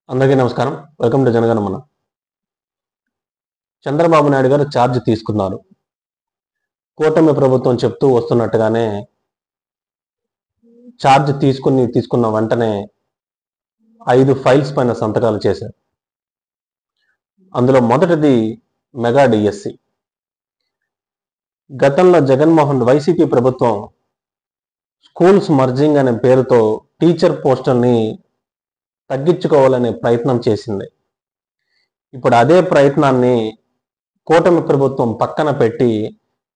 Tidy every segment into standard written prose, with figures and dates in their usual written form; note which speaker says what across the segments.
Speaker 1: అందరికీ నమస్కారం. Welcome to Janaganamana. Chandrababu Naidu garu charge తీసుకున్నారు. కూటమి ప్రభుత్వం చెప్తూ వస్తున్నట్టుగానే ఛార్జ్ తీసుకున్న వెంటనే 5 ఫైల్స్ పైన సంతకాలు చేశారు. అందులో మొదటిది మెగా డిఎస్సి. గతంలో వైసీపీ ప్రభుత్వం స్కూల్స్ మర్జింగ్ అనే పేరుతో టీచర్ పోస్టుల్ని తగ్గించుకోవాలనే ప్రయత్నం చేసింది. ఇప్పుడు అదే ప్రయత్నాన్ని కూటమి ప్రభుత్వం పక్కన పెట్టి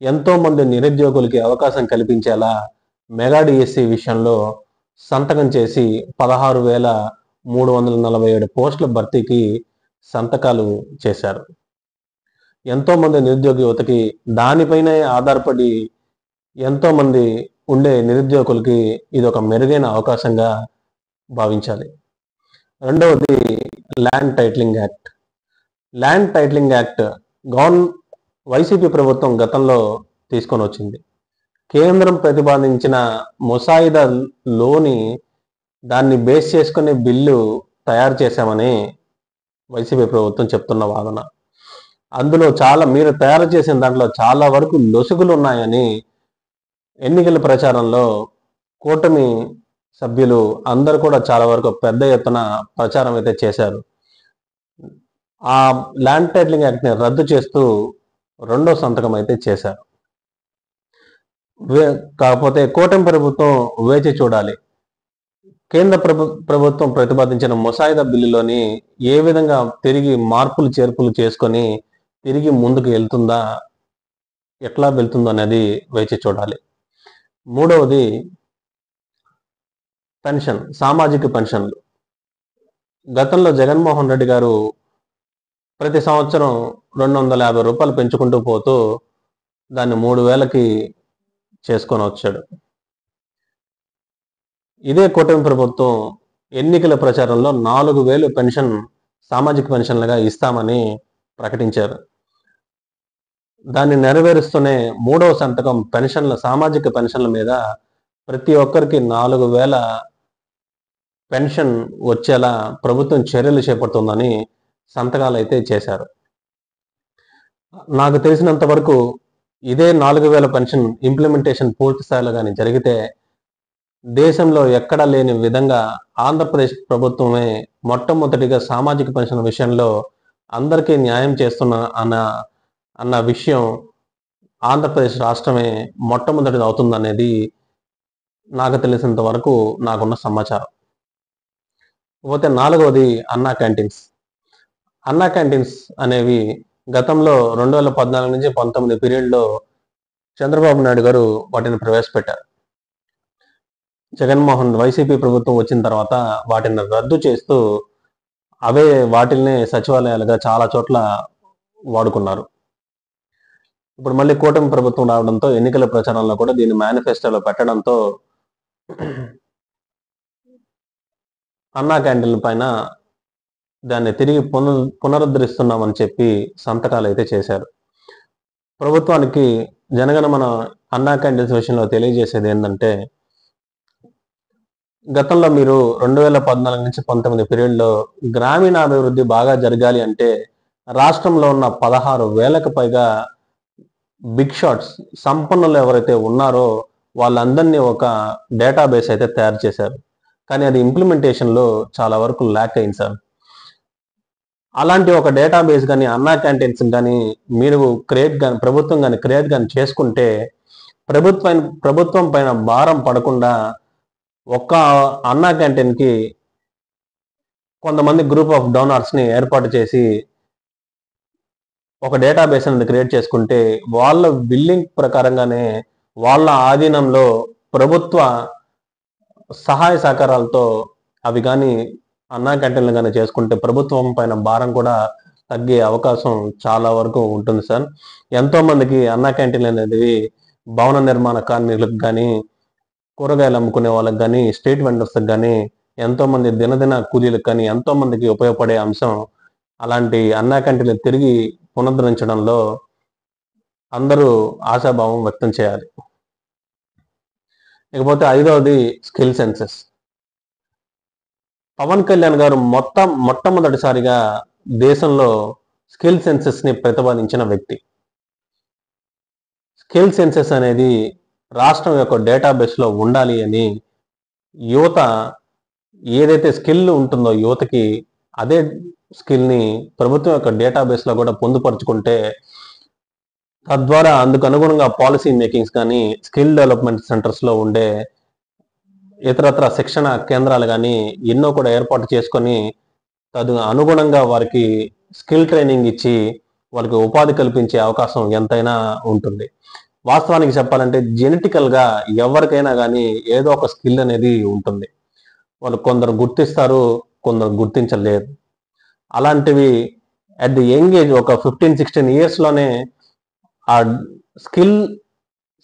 Speaker 1: ఎంతో మంది నిరుద్యోగులకి అవకాశం కల్పించేలా మెగా డిఎస్సి విషయంలో సంతకం చేసి 16,347 పోస్టుల భర్తీకి సంతకాలు చేశారు. ఎంతో మంది నిరుద్యోగ యువతకి దానిపైనే ఆధారపడి ఎంతో మంది ఉండే నిరుద్యోగులకి ఇది ఒక మెరుగైన అవకాశంగా భావించాలి. రెండవది land titling act. Land titling act YCP ప్రభుత్వం గతంలో తీసుకొని వచ్చింది. కేంద్రం ప్రతిపాదించిన ముసాయిదాలోని దాన్ని బేస్ చేసుకునే బిల్లు తయారు చేశామని వైసీపీ ప్రభుత్వం చెప్తున్న వాదన. అందులో మీరు తయారు చేసిన దాంట్లో చాలా వరకు లొసుగులు ఉన్నాయని ఎన్నికల ప్రచారంలో కూటమి సభ్యులు అందరూ కూడా చాలా వరకు పెద్ద ఎత్తున ప్రచారం అయితే చేశారు. ఆ ల్యాండ్ టైటిలింగ్ యాక్ట్ని రద్దు చేస్తూ రెండో సంతకం అయితే చేశారు. కాకపోతే కూటమి ప్రభుత్వం వేచి చూడాలి. కేంద్ర ప్రభుత్వం ప్రతిపాదించిన ముసాయిదా బిల్లులోని ఏ విధంగా తిరిగి మార్పులు చేర్పులు చేసుకొని తిరిగి ముందుకు ఎట్లా వెళ్తుందో అనేది వేచి చూడాలి. మూడవది పెన్షన్, సామాజిక పెన్షన్లు. గతంలో జగన్మోహన్ రెడ్డి గారు ప్రతి సంవత్సరం 250 రూపాయలు పెంచుకుంటూ పోతూ దాన్ని 3,000కి చేసుకొని వచ్చాడు. ఇదే కూటమి ప్రభుత్వం ఎన్నికల ప్రచారంలో 4,000 పెన్షన్ సామాజిక పెన్షన్లుగా ఇస్తామని ప్రకటించారు. దాన్ని నెరవేరుస్తూనే మూడవ సంతకం సామాజిక పెన్షన్ల మీద ప్రతి ఒక్కరికి 4,000 పెన్షన్ వచ్చేలా ప్రభుత్వం చర్యలు చేపడుతుందని సంతకాలు అయితే చేశారు. నాకు తెలిసినంత వరకు ఇదే 4,000 పెన్షన్ ఇంప్లిమెంటేషన్ పూర్తి స్థాయిలో కానీ జరిగితే దేశంలో ఎక్కడా లేని విధంగా ఆంధ్రప్రదేశ్ ప్రభుత్వమే మొట్టమొదటిగా సామాజిక పెన్షన్ విషయంలో అందరికీ న్యాయం చేస్తున్న అన్న విషయం ఆంధ్రప్రదేశ్ రాష్ట్రమే మొట్టమొదటిది అవుతుందనేది నాకు తెలిసినంత వరకు నాకున్న సమాచారం. పోతే నాలుగవది అన్నా క్యాంటీన్స్. అన్నా క్యాంటీన్స్ అనేవి గతంలో 2014 నుంచి 19 పీరియడ్లో చంద్రబాబు నాయుడు గారు వాటిని ప్రవేశపెట్టారు. వైసీపీ ప్రభుత్వం వచ్చిన తర్వాత వాటిని రద్దు చేస్తూ వాటిల్ని సచివాలయాలుగా చాలా చోట్ల వాడుకున్నారు. ఇప్పుడు మళ్ళీ కూటమి ప్రభుత్వం రావడంతో ఎన్నికల ప్రచారంలో కూడా దీన్ని మేనిఫెస్టోలో పెట్టడంతో అన్నా క్యాంటీన్ల పైన దాన్ని తిరిగి పునరుద్ధరిస్తున్నామని చెప్పి సంతకాలు అయితే చేశారు. ప్రభుత్వానికి జనగణమన అన్నా క్యాంటీన్స్ విషయంలో తెలియజేసేది ఏంటంటే, గతంలో మీరు 2014 నుంచి 19 పీరియడ్లో గ్రామీణాభివృద్ధి బాగా జరగాలి అంటే రాష్ట్రంలో ఉన్న 16,000కు పైగా బిగ్ షాట్స్ సంపన్నులు ఎవరైతే ఉన్నారో వాళ్ళందరినీ ఒక డేటాబేస్ అయితే తయారు చేశారు. కానీ అది ఇంప్లిమెంటేషన్లో చాలా వరకు ల్యాక్ అయింది సార్. అలాంటి ఒక డేటాబేస్ కానీ అన్నా క్యాంటీన్స్ కానీ మీరు ప్రభుత్వం కానీ క్రియేట్ కానీ చేసుకుంటే ప్రభుత్వం పైన భారం పడకుండా ఒక్క అన్నా క్యాంటీన్కి కొంతమంది గ్రూప్ ఆఫ్ డోనార్స్ని ఏర్పాటు చేసి ఒక డేటాబేస్ అనేది క్రియేట్ చేసుకుంటే వాళ్ళ బిల్లింగ్ ప్రకారంగానే వాళ్ళ ఆధీనంలో ప్రభుత్వ సహాయ సహకారాలతో అవి కానీ అన్నా క్యాంటీన్లు కానీ చేసుకుంటే ప్రభుత్వం పైన భారం కూడా తగ్గే అవకాశం చాలా వరకు ఉంటుంది సార్. ఎంతో మందికి అన్నా క్యాంటీన్లు అనేది భవన నిర్మాణ కార్మికులకు కానీ కూరగాయలు అమ్ముకునే వాళ్ళకి కానీ స్ట్రీట్ వెండర్స్కి కానీ ఎంతో మంది దినదిన కూలీలకు కానీ ఎంతో మందికి ఉపయోగపడే అంశం. అలాంటి అన్నా క్యాంటీన్లు తిరిగి పునరుద్ధరించడంలో అందరూ ఆశాభావం వ్యక్తం చేయాలి. ఇకపోతే ఐదవది స్కిల్ సెన్సెస్. పవన్ కళ్యాణ్ గారు మొట్టమొదటిసారిగా దేశంలో స్కిల్ సెన్సెస్ ని ప్రతిపాదించిన వ్యక్తి. స్కిల్ సెన్సెస్ అనేది రాష్ట్రం యొక్క డేటాబేస్ లో ఉండాలి అని యువత ఏదైతే స్కిల్ ఉంటుందో యువతకి అదే స్కిల్ ని ప్రభుత్వం యొక్క డేటాబేస్ లో కూడా పొందుపరుచుకుంటే తద్వారా అందుకు అనుగుణంగా పాలసీ మేకింగ్స్ కానీ స్కిల్ డెవలప్మెంట్ సెంటర్స్ లో ఉండే ఇతరత్ర శిక్షణ కేంద్రాలు కానీ ఎన్నో కూడా ఏర్పాటు చేసుకొని అనుగుణంగా వారికి స్కిల్ ట్రైనింగ్ ఇచ్చి వాళ్ళకి ఉపాధి కల్పించే అవకాశం ఎంతైనా ఉంటుంది. వాస్తవానికి చెప్పాలంటే జెనెటికల్ గా ఎవరికైనా కానీ ఏదో ఒక స్కిల్ అనేది ఉంటుంది. వాళ్ళు కొందరు గుర్తిస్తారు, కొందరు గుర్తించలేరు. అలాంటివి అట్ ది యంగ్ ఏజ్ ఒక 15-16 years లోనే ఆ స్కిల్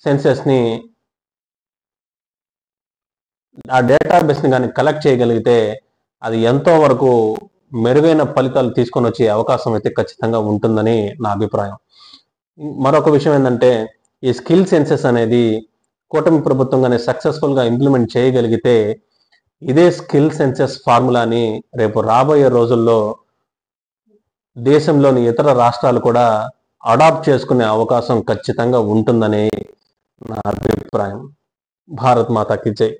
Speaker 1: సెన్సెస్ ని ఆ డేటాబేస్ ని కానీ కలెక్ట్ చేయగలిగితే అది ఎంతో వరకు మెరుగైన ఫలితాలు తీసుకొని వచ్చే అవకాశం అయితే ఖచ్చితంగా ఉంటుందని నా అభిప్రాయం. మరొక విషయం ఏంటంటే ఈ స్కిల్ సెన్సెస్ అనేది కూటమి ప్రభుత్వంగానే సక్సెస్ఫుల్ గా ఇంప్లిమెంట్ చేయగలిగితే ఇదే స్కిల్ సెన్సెస్ ఫార్ములాని రేపు రాబోయే రోజుల్లో దేశంలోని ఇతర రాష్ట్రాలు కూడా అడాప్ట్ చేసుకునే అవకాశం ఖచ్చితంగా ఉంటుందని నా అభిప్రాయం. భారత్ మాతాకి జై.